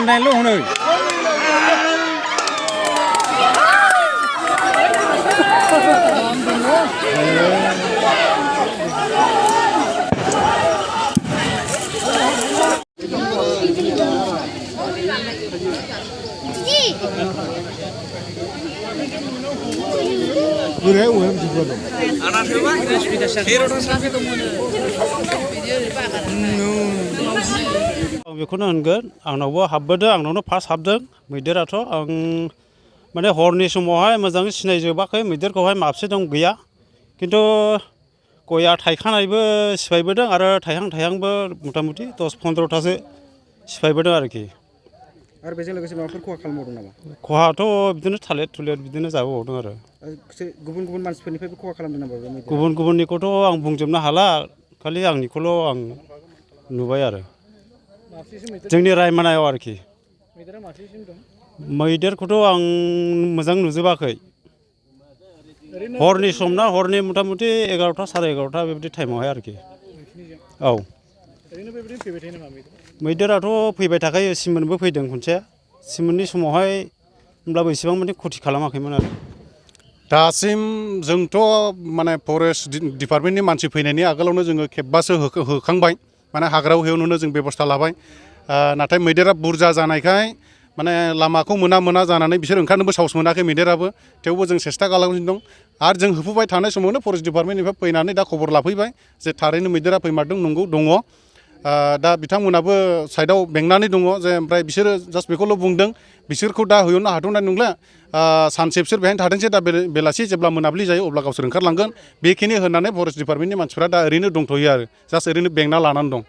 होनायल' होनो 그래 왜 죽어도 आं बेखौनो होनगोन आंनावबो हाबबोदों आंनावनो फार्स्ट हाबदों मैदेराथ' आं माने हरनि समावहाय मोजाङै सिनायजोबाखै मैदेरखौहाय माबसे दं गैया खिन्थु गया थायखानायबो सिफायबोदों आरो थायहांबो मथा मथि 10-15थासो सिफायबोदों आरोखि आरो बेजों लोगोसे माबाफोर खहा खालामबावदों नामा खहाथ' बिदिनो थालिर बिदिनो जाबोबावदों आरो गुबुन गुबुन मानसिफोरनिफ्रायबो खहा खालामदों नामा बे मैदेरा गुबुननिखौथ' आं बुंजोबनो हाला खालि आंनिखौल' आं नुबाय आरो जोंनि रायमनायाव आरोखि मैदेरखौथ' आं मोजां नुजोबाखै हरनि सम ना हरनि मथा मथि 11टा साराय 11टा बेबायदि टाइमावहाय आरोखि औ मैदेराथ' फैबाय थाखायो सिमोनबो फैदों खनसे सिमोननि समावहाय होमब्लाबो इसेबां माने खथि खालामाखैमोन आरो दासिम जोंथ' माने फरेस्ट डिपार्टमेन्टनि मानसि फैनायनि आगोलावनो जोङो खेबबासो होखांबाय माने हाग्रायाव हेवनोनो जों बेबस्था लाबाय नाथाय मैदेरा बुरजा जानायखाय माने लामाखौ मोना जानानै बिसोर ओंखारनोबो साहस मोनाखै मैदेराबो थेवबो जों सेस्था खालामगासिनो दं आरो जों होफुबाय थानाय समावनो फरेस्ट डिपार्टमेन्टनिफ्राय फैनानै दा खबर लाफैबाय जे थारैनो मैदेरा फैमारदों नंगौ दङ दा बिथांमोनाबो साइडआव बेंनानै दङ जे ओमफ्राय बिसोरो जास्ट बेखौल' बुंदों बिसोरखौ दा होयनो हाथ'नाय नंला सानसे बिसोर बेहायनो थाथोंसै दा बेलासि जेब्ला मोनाबिलि जायो अब्ला गावसोर ओंखारलांगोन बेखिनि होननानै फरेस्ट डिपार्टमेन्टनि मानसिफ्रा दा ओरैनो दंथ'यो आरो जास्ट ओरैनो बेंना लानानै दं